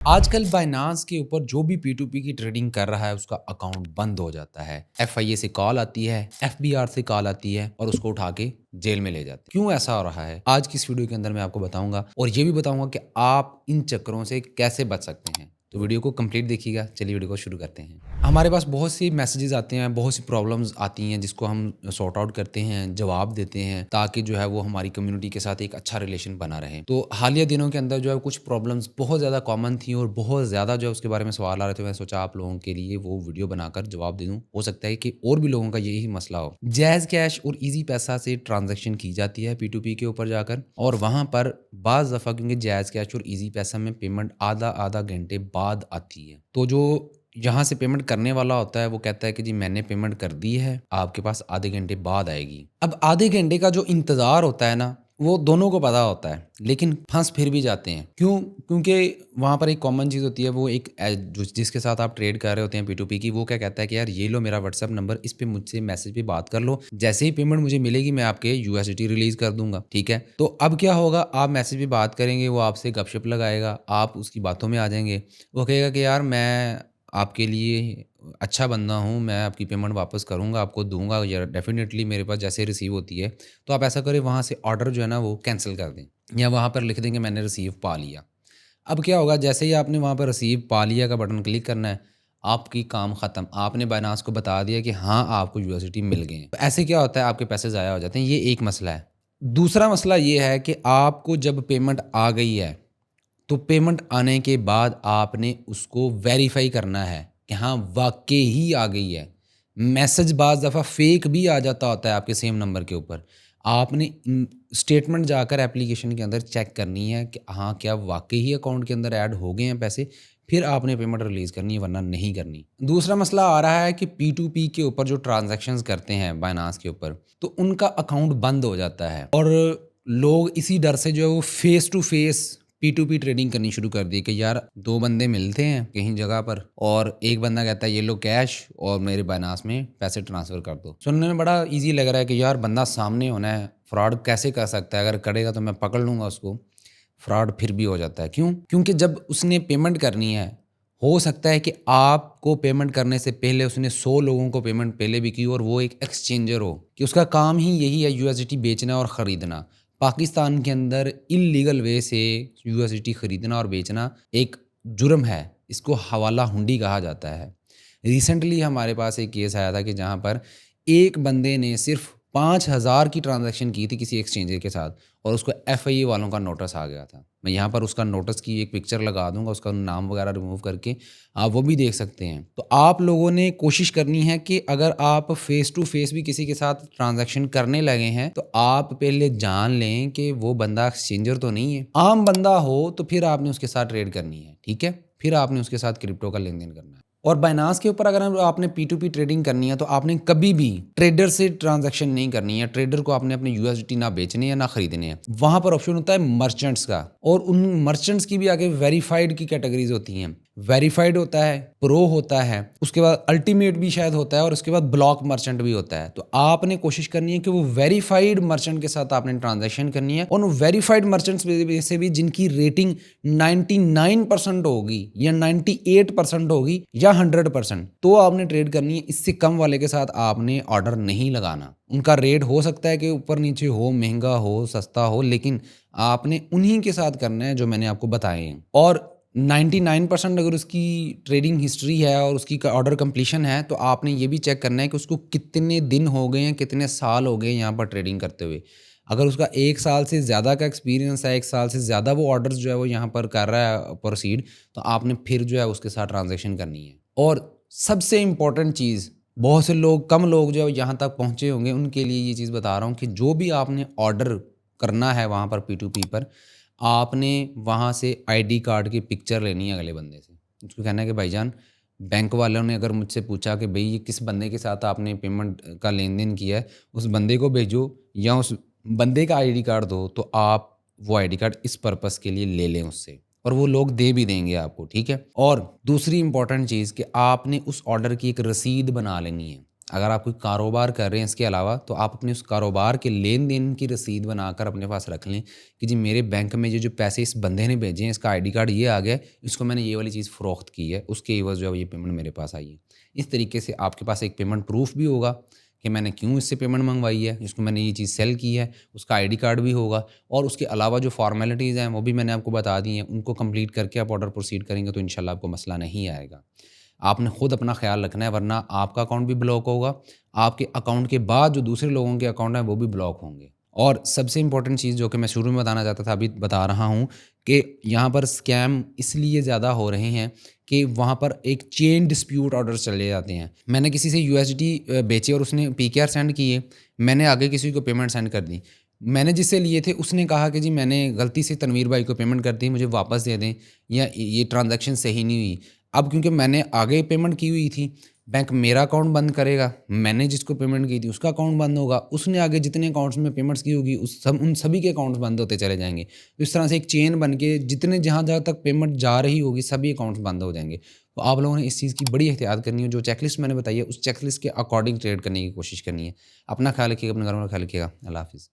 आजकल बायनांस के ऊपर जो भी P2P की ट्रेडिंग कर रहा है उसका अकाउंट बंद हो जाता है। FIA से कॉल आती है, FBR से कॉल आती है और उसको उठा के जेल में ले जाते हैं। क्यों ऐसा हो रहा है? आज की इस वीडियो के अंदर मैं आपको बताऊंगा और ये भी बताऊंगा कि आप इन चक्करों से कैसे बच सकते हैं। तो वीडियो को कंप्लीट देखिएगा। चलिए वीडियो को शुरू करते हैं। हमारे पास बहुत सी मैसेजेस आते हैं, बहुत सी प्रॉब्लम्स आती हैं जिसको हम सॉर्ट आउट करते हैं, जवाब देते हैं ताकि जो है वो हमारी कम्युनिटी के साथ एक अच्छा रिलेशन बना रहे। तो हालिया दिनों के अंदर जो है कुछ प्रॉब्लम्स बहुत ज़्यादा कॉमन थी और बहुत ज़्यादा जो है उसके बारे में सवाल आ रहे थे। मैं सोचा आप लोगों के लिए वो वीडियो बनाकर जवाब दे दूँ। हो सकता है कि और भी लोगों का यही मसला हो। जैज़ कैश और ईज़ी पैसा से ट्रांजैक्शन की जाती है P2P के ऊपर जाकर और वहाँ पर बाज़ दफ़ा क्योंकि जैज़ कैश और ईज़ी पैसा में पेमेंट आधा घंटे बाद आती है। तो जो यहाँ से पेमेंट करने वाला होता है वो कहता है कि जी मैंने पेमेंट कर दी है, आपके पास आधे घंटे बाद आएगी। अब आधे घंटे का जो इंतज़ार होता है ना, वो दोनों को पता होता है, लेकिन फंस फिर भी जाते हैं। क्यों? क्योंकि वहाँ पर एक कॉमन चीज़ होती है, वो एक जिसके साथ आप ट्रेड कर रहे होते हैं P2P की, वो क्या कहता है कि यार ये लो मेरा व्हाट्सएप नंबर, इस पे मुझसे मैसेज पे बात कर लो, जैसे ही पेमेंट मुझे मिलेगी मैं आपके USDT रिलीज़ कर दूंगा। ठीक है? तो अब क्या होगा, आप मैसेज पे बात करेंगे, वो आपसे गपशप लगाएगा, आप उसकी बातों में आ जाएंगे। वो कहेगा कि यार मैं आपके लिए अच्छा बंदा हूँ, मैं आपकी पेमेंट वापस करूँगा, आपको दूँगा या डेफ़िनेटली मेरे पास जैसे रिसीव होती है। तो आप ऐसा करें वहाँ से ऑर्डर जो है ना वो कैंसिल कर दें या वहाँ पर लिख दें कि मैंने रिसीव पा लिया। अब क्या होगा, जैसे ही आपने वहाँ पर रिसीव पा लिया का बटन क्लिक करना है, आपकी काम ख़त्म। आपने बायनांस को बता दिया कि हाँ, आपको USDT मिल गए हैं। तो ऐसे क्या होता है, आपके पैसे ज़ाया हो जाते हैं, ये एक मसला है। दूसरा मसला ये है कि आपको जब पेमेंट आ गई है तो पेमेंट आने के बाद आपने उसको वेरीफाई करना है कि हाँ वाकई ही आ गई है। मैसेज बाज़ दफ़ा फेक भी आ जाता होता है आपके सेम नंबर के ऊपर। आपने स्टेटमेंट जाकर एप्लीकेशन के अंदर चेक करनी है कि हाँ क्या वाकई ही अकाउंट के अंदर ऐड हो गए हैं पैसे, फिर आपने पेमेंट रिलीज़ करनी है वरना नहीं करनी। दूसरा मसला आ रहा है कि P2P के ऊपर जो ट्रांजैक्शंस करते हैं बायनांस के ऊपर, तो उनका अकाउंट बंद हो जाता है और लोग इसी डर से जो है वो face to face P2P trading करनी शुरू कर दी कि यार दो बंदे मिलते हैं कहीं जगह पर और एक बंदा कहता है ये लो कैश और मेरे बायनांस में पैसे ट्रांसफ़र कर दो। सुनने में बड़ा इजी लग रहा है कि यार बंदा सामने होना है, फ्रॉड कैसे कर सकता है, अगर करेगा तो मैं पकड़ लूँगा उसको। फ्रॉड फिर भी हो जाता है। क्यों? क्योंकि जब उसने पेमेंट करनी है, हो सकता है कि आपको पेमेंट करने से पहले उसने 100 लोगों को पेमेंट पहले भी की और वो एक एक्सचेंजर हो कि उसका काम ही यही है USDT बेचना और ख़रीदना। पाकिस्तान के अंदर इल्लीगल वे से USDT खरीदना और बेचना एक जुर्म है। इसको हवाला हुंडी कहा जाता है। रिसेंटली हमारे पास एक केस आया था कि जहाँ पर एक बंदे ने सिर्फ 5,000 की ट्रांजैक्शन की थी किसी एक्सचेंजर के साथ और उसको FIA वालों का नोटिस आ गया था। मैं यहाँ पर उसका नोटिस की एक पिक्चर लगा दूंगा, उसका नाम वगैरह रिमूव करके आप वो भी देख सकते हैं। तो आप लोगों ने कोशिश करनी है कि अगर आप फेस टू फेस भी किसी के साथ ट्रांजैक्शन करने लगे हैं तो आप पहले जान लें कि वो बंदा एक्सचेंजर तो नहीं है। आम बंदा हो तो फिर आपने उसके साथ ट्रेड करनी है, ठीक है? फिर आपने उसके साथ क्रिप्टो का लेन देन करना है। और बायनांस के ऊपर अगर आपने P2P ट्रेडिंग करनी है तो आपने कभी भी ट्रेडर से ट्रांजैक्शन नहीं करनी है। ट्रेडर को आपने अपने USDT ना बेचने या ना खरीदने हैं। वहां पर ऑप्शन होता है मर्चेंट्स का और उन मर्चेंट्स की भी आगे वेरीफाइड की कैटेगरीज होती हैं। वेरीफाइड होता है, प्रो होता है, उसके बाद अल्टीमेट भी शायद होता है और उसके बाद ब्लॉक मर्चेंट भी होता है। तो आपने कोशिश करनी है कि वो वेरीफाइड मर्चेंट के साथ आपने ट्रांजैक्शन करनी है और वेरीफाइड मर्चेंट्स से भी जिनकी रेटिंग 99% होगी या 98% होगी या 100%, तो आपने ट्रेड करनी है। इससे कम वाले के साथ आपने ऑर्डर नहीं लगाना। उनका रेट हो सकता है कि ऊपर नीचे हो, महंगा हो, सस्ता हो, लेकिन आपने उन्हीं के साथ करना है जो मैंने आपको बताए हैं। और 99% अगर उसकी ट्रेडिंग हिस्ट्री है और उसकी ऑर्डर कंप्लीशन है तो आपने ये भी चेक करना है कि उसको कितने दिन हो गए हैं, कितने साल हो गए यहाँ पर ट्रेडिंग करते हुए। अगर उसका 1 साल से ज़्यादा का एक्सपीरियंस है, 1 साल से ज़्यादा वो ऑर्डर्स जो है वो यहाँ पर कर रहा है प्रोसीड, तो आपने फिर जो है उसके साथ ट्रांजैक्शन करनी है। और सबसे इम्पॉर्टेंट चीज़, बहुत से लोग, कम लोग जो है यहाँ तक पहुँचे होंगे उनके लिए ये चीज़ बता रहा हूँ कि जो भी आपने ऑर्डर करना है वहाँ पर P2P पर, आपने वहाँ से ID कार्ड की पिक्चर लेनी है अगले बंदे से। उसको कहना है कि भाईजान, बैंक वालों ने अगर मुझसे पूछा कि भाई ये किस बंदे के साथ आपने पेमेंट का लेन देन किया है, उस बंदे को भेजो या उस बंदे का ID कार्ड दो, तो आप वो ID कार्ड इस पर्पस के लिए ले लें उससे और वो लोग दे भी देंगे आपको, ठीक है? और दूसरी इंपॉर्टेंट चीज़ कि आपने उस ऑर्डर की एक रसीद बना लेनी है। अगर आप कोई कारोबार कर रहे हैं इसके अलावा, तो आप अपने उस कारोबार के लेन देन की रसीद बनाकर अपने पास रख लें कि जी मेरे बैंक में जो पैसे इस बंदे ने भेजे हैं, इसका आईडी कार्ड ये आ गया है, इसको मैंने ये वाली चीज़ फ़रोख्त की है, उसके एवज़ जो है ये पेमेंट मेरे पास आई है। इस तरीके से आपके पास एक पेमेंट प्रूफ़ भी होगा कि मैंने क्यों इससे पेमेंट मंगवाई है, जिसको मैंने ये चीज़ सेल की है, उसका आईडी कार्ड भी होगा, और उसके अलावा जो फ़ॉर्मेलिटीज़ हैं वो भी मैंने आपको बता दी हैं। उनको कंप्लीट करके आप ऑर्डर प्रोसीड करेंगे तो इंशाल्लाह आपको मसला नहीं आएगा। आपने खुद अपना ख़्याल रखना है, वरना आपका अकाउंट भी ब्लॉक होगा, आपके अकाउंट के बाद जो दूसरे लोगों के अकाउंट हैं वो भी ब्लॉक होंगे। और सबसे इम्पोर्टेंट चीज़ जो कि मैं शुरू में बताना चाहता था, अभी बता रहा हूँ कि यहाँ पर स्कैम इसलिए ज़्यादा हो रहे हैं कि वहाँ पर एक चेन डिस्प्यूट ऑर्डर्स चले जाते हैं। मैंने किसी से यूएसडी बेचे और उसने पीकेआर सेंड किए, मैंने आगे किसी को पेमेंट सेंड कर दी। मैंने जिससे लिए थे उसने कहा कि जी मैंने गलती से तनवीर भाई को पेमेंट कर दी, मुझे वापस दे दें, या ये ट्रांज़ैक्शन सही नहीं हुई। अब क्योंकि मैंने आगे पेमेंट की हुई थी, बैंक मेरा अकाउंट बंद करेगा, मैंने जिसको पेमेंट की थी उसका अकाउंट बंद होगा, उसने आगे जितने अकाउंट्स में पेमेंट्स की होगी उन सभी के अकाउंट्स बंद होते चले जाएंगे। तो इस तरह से एक चेन बन के जितने जहाँ जहाँ तक पेमेंट जा रही होगी सभी अकाउंट्स बंद हो जाएंगे। तो आप लोगों ने इस चीज़ की बड़ी एहतियात करनी है। जो चेकलिस्ट मैंने बताई है उस चेकलिस्ट के अकॉर्डिंग ट्रेड करने की कोशिश करनी है। अपना ख्याल रखिएगा, अपने घरों का ख्याल रखिएगा। अल्लाह हाफिज़।